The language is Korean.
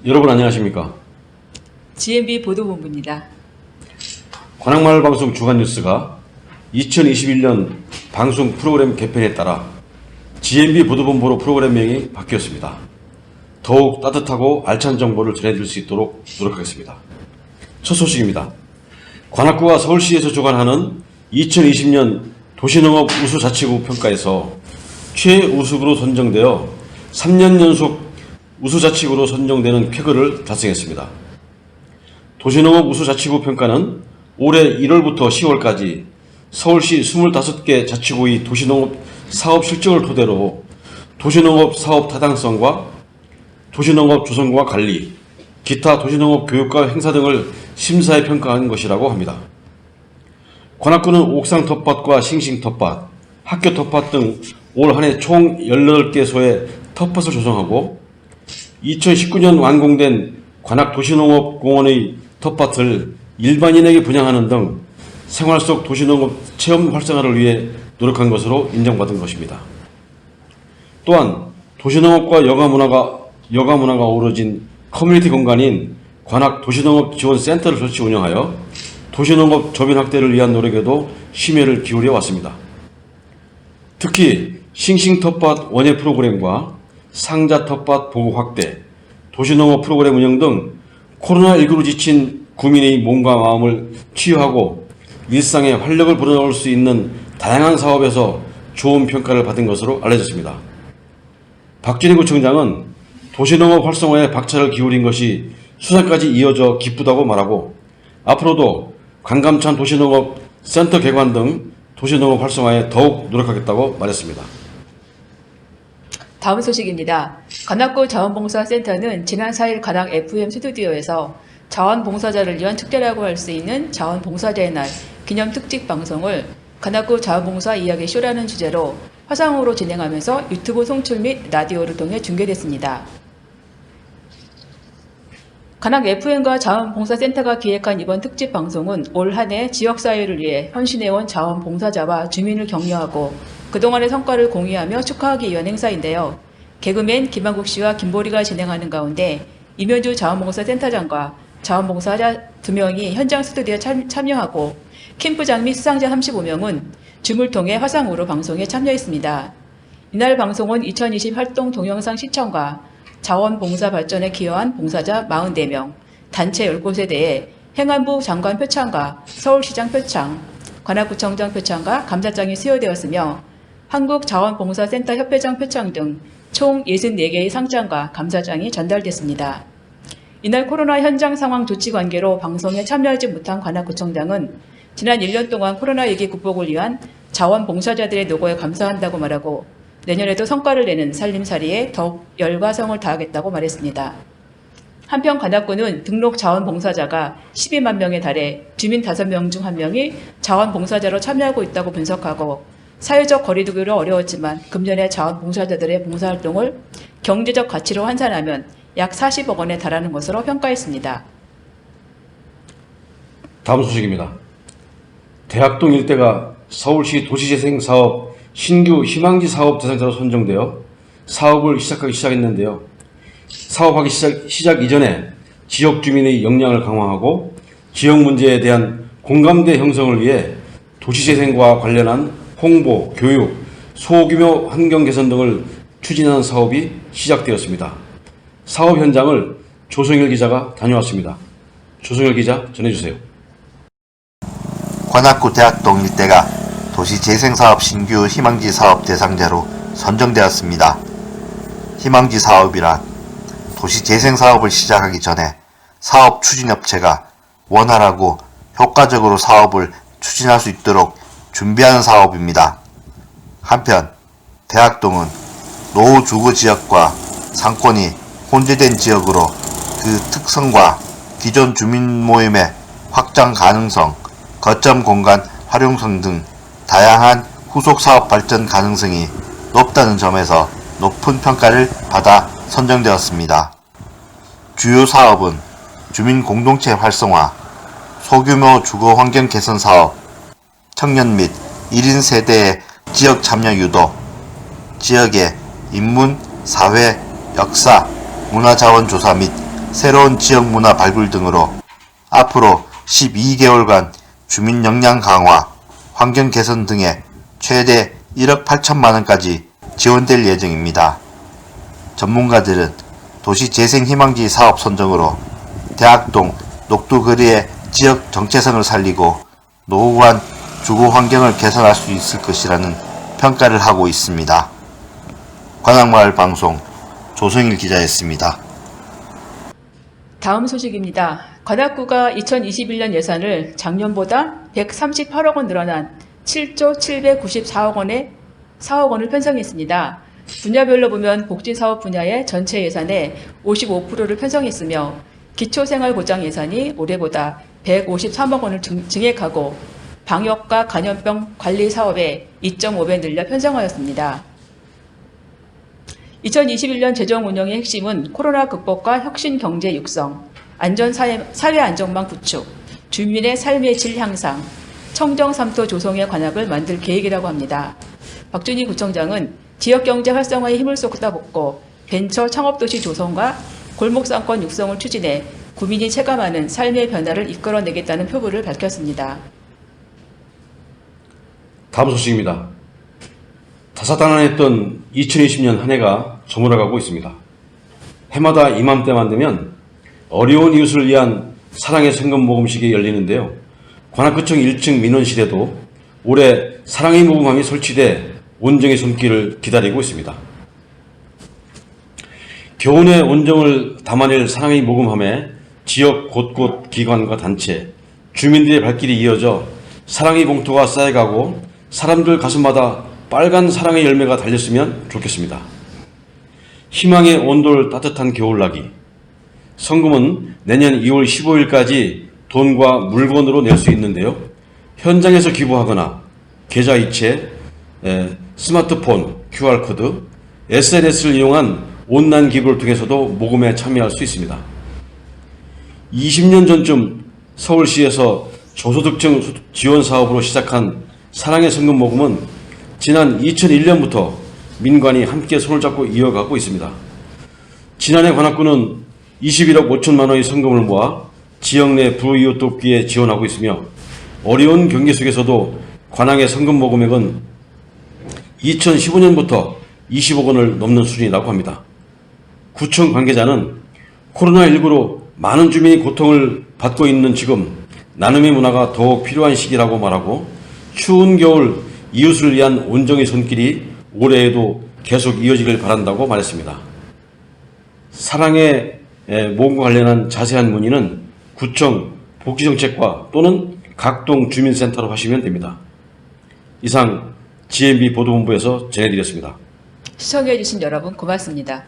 여러분 안녕하십니까? GMB 보도본부입니다. 관악마을방송 주간뉴스가 2021년 방송 프로그램 개편에 따라 GMB 보도본부로 프로그램명이 바뀌었습니다. 더욱 따뜻하고 알찬 정보를 전해드릴 수 있도록 노력하겠습니다. 첫 소식입니다. 관악구가 서울시에서 주관하는 2020년 도시농업 우수자치구 평가에서 최우수구로 선정되어 3년 연속 우수자치구로 선정되는 쾌거를 달성했습니다. 도시농업 우수자치구 평가는 올해 1월부터 10월까지 서울시 25개 자치구의 도시농업 사업 실적을 토대로 도시농업 사업 타당성과 도시농업 조성과 관리, 기타 도시농업 교육과 행사 등을 심사해 평가한 것이라고 합니다. 관악구는 옥상 텃밭과 싱싱 텃밭, 학교 텃밭 등 올 한 해 총 18개소의 텃밭을 조성하고 2019년 완공된 관악도시농업공원의 텃밭을 일반인에게 분양하는 등 생활 속 도시농업 체험 활성화를 위해 노력한 것으로 인정받은 것입니다. 또한 도시농업과 여가문화가 어우러진 커뮤니티 공간인 관악도시농업지원센터를 설치 운영하여 도시농업 저변 확대를 위한 노력에도 심혈을 기울여 왔습니다. 특히 싱싱 텃밭 원예 프로그램과 상자 텃밭 보급 확대, 도시농업 프로그램 운영 등 코로나19로 지친 구민의 몸과 마음을 치유하고 일상에 활력을 불어넣을 수 있는 다양한 사업에서 좋은 평가를 받은 것으로 알려졌습니다. 박진희 구청장은 도시농업 활성화에 박차를 기울인 것이 수상까지 이어져 기쁘다고 말하고 앞으로도 관감찬 도시농업 센터 개관 등 도시농업 활성화에 더욱 노력하겠다고 말했습니다. 다음 소식입니다. 관악구 자원봉사센터는 지난 4일 관악 FM 스튜디오에서 자원봉사자를 위한 축제라고 할 수 있는 자원봉사자의 날 기념 특집 방송을 관악구 자원봉사 이야기 쇼라는 주제로 화상으로 진행하면서 유튜브 송출 및 라디오를 통해 중계됐습니다. 관악 FM과 자원봉사센터가 기획한 이번 특집 방송은 올 한 해 지역사회를 위해 헌신해온 자원봉사자와 주민을 격려하고 그동안의 성과를 공유하며 축하하기 위한 행사인데요. 개그맨 김한국 씨와 김보리가 진행하는 가운데 이면주 자원봉사센터장과 자원봉사자 2명이 현장 스튜디오에 참여하고 캠프장 및 수상자 35명은 줌을 통해 화상으로 방송에 참여했습니다. 이날 방송은 2020 활동 동영상 시청과 자원봉사 발전에 기여한 봉사자 44명, 단체 10곳에 대해 행안부 장관 표창과 서울시장 표창, 관악구청장 표창과 감사장이 수여되었으며 한국자원봉사센터 협회장 표창 등 총 64개의 상장과 감사장이 전달됐습니다. 이날 코로나 현장 상황 조치 관계로 방송에 참여하지 못한 관악구청장은 지난 1년 동안 코로나 위기 극복을 위한 자원봉사자들의 노고에 감사한다고 말하고 내년에도 성과를 내는 살림살이에 더욱 열과 성을 다하겠다고 말했습니다. 한편 관악구는 등록 자원봉사자가 12만 명에 달해 주민 5명 중 1명이 자원봉사자로 참여하고 있다고 분석하고 사회적 거리두기로 어려웠지만 금년에 자원봉사자들의 봉사활동을 경제적 가치로 환산하면 약 40억 원에 달하는 것으로 평가했습니다. 다음 소식입니다. 대학동 일대가 서울시 도시재생사업 신규 희망지 사업 대상자로 선정되어 사업을 시작하기 시작했는데요. 사업하기 시작 이전에 지역 주민의 역량을 강화하고 지역 문제에 대한 공감대 형성을 위해 도시재생과 관련한 홍보, 교육, 소규모 환경 개선 등을 추진하는 사업이 시작되었습니다. 사업 현장을 조성일 기자가 다녀왔습니다. 조성일 기자 전해주세요. 관악구 대학동 일대가 도시재생사업 신규 희망지 사업 대상자로 선정되었습니다. 희망지 사업이란 도시재생사업을 시작하기 전에 사업 추진업체가 원활하고 효과적으로 사업을 추진할 수 있도록 준비하는 사업입니다. 한편 대학동은 노후 주거 지역과 상권이 혼재된 지역으로 그 특성과 기존 주민 모임의 확장 가능성, 거점 공간 활용성 등 다양한 후속 사업 발전 가능성이 높다는 점에서 높은 평가를 받아 선정되었습니다. 주요 사업은 주민 공동체 활성화, 소규모 주거 환경 개선 사업, 청년 및 1인 세대의 지역 참여 유도, 지역의 인문, 사회, 역사, 문화자원 조사 및 새로운 지역 문화 발굴 등으로 앞으로 12개월간 주민 역량 강화, 환경 개선 등에 최대 1억 8천만 원까지 지원될 예정입니다. 전문가들은 도시재생희망지 사업 선정으로 대학동, 녹두거리의 지역 정체성을 살리고 노후 간 주거 환경을 개선할 수 있을 것이라는 평가를 하고 있습니다. 관악마을 방송 조성일 기자였습니다. 다음 소식입니다. 관악구가 2021년 예산을 작년보다 138억 원 늘어난 7조 794억 원의 4억 원을 편성했습니다. 분야별로 보면 복지사업 분야의 전체 예산의 55%를 편성했으며 기초생활보장 예산이 올해보다 153억 원을 증액하고 방역과 감염병 관리 사업에 2.5배 늘려 편성하였습니다. 2021년 재정 운영의 핵심은 코로나 극복과 혁신 경제 육성, 사회 안전망 구축, 주민의 삶의 질 향상, 청정 삼도 조성의 관악을 만들 계획이라고 합니다. 박준희 구청장은 지역경제 활성화에 힘을 쏟아붓고 벤처 창업도시 조성과 골목상권 육성을 추진해 구민이 체감하는 삶의 변화를 이끌어내겠다는 표부를 밝혔습니다. 다음 소식입니다. 다사다난했던 2020년 한 해가 저물어가고 있습니다. 해마다 이맘때만 되면 어려운 이웃을 위한 사랑의 성금 모금식이 열리는데요. 관악구청 1층 민원실에도 올해 사랑의 모금함이 설치돼 온정의 손길을 기다리고 있습니다. 교훈의 온정을 담아낼 사랑의 모금함에 지역 곳곳 기관과 단체, 주민들의 발길이 이어져 사랑의 봉투가 쌓여가고 사람들 가슴마다 빨간 사랑의 열매가 달렸으면 좋겠습니다. 희망의 온돌 따뜻한 겨울나기. 성금은 내년 2월 15일까지 돈과 물건으로 낼 수 있는데요. 현장에서 기부하거나 계좌이체, 스마트폰, QR코드, SNS를 이용한 온라인 기부를 통해서도 모금에 참여할 수 있습니다. 20년 전쯤 서울시에서 저소득층 지원 사업으로 시작한 사랑의 성금 모금은 지난 2001년부터 민관이 함께 손을 잡고 이어가고 있습니다. 지난해 관악구는 21억 5천만 원의 성금을 모아 지역 내 불이웃 돕기에 지원하고 있으며 어려운 경기 속에서도 관악의 성금 모금액은 2015년부터 20억 원을 넘는 수준이라고 합니다. 구청 관계자는 코로나19로 많은 주민이 고통을 받고 있는 지금 나눔의 문화가 더욱 필요한 시기라고 말하고 추운 겨울 이웃을 위한 온정의 손길이 올해에도 계속 이어지길 바란다고 말했습니다. 사랑의 모금과 관련한 자세한 문의는 구청 복지정책과 또는 각동 주민센터로 하시면 됩니다. 이상 GMB 보도본부에서 전해드렸습니다. 시청해주신 여러분 고맙습니다.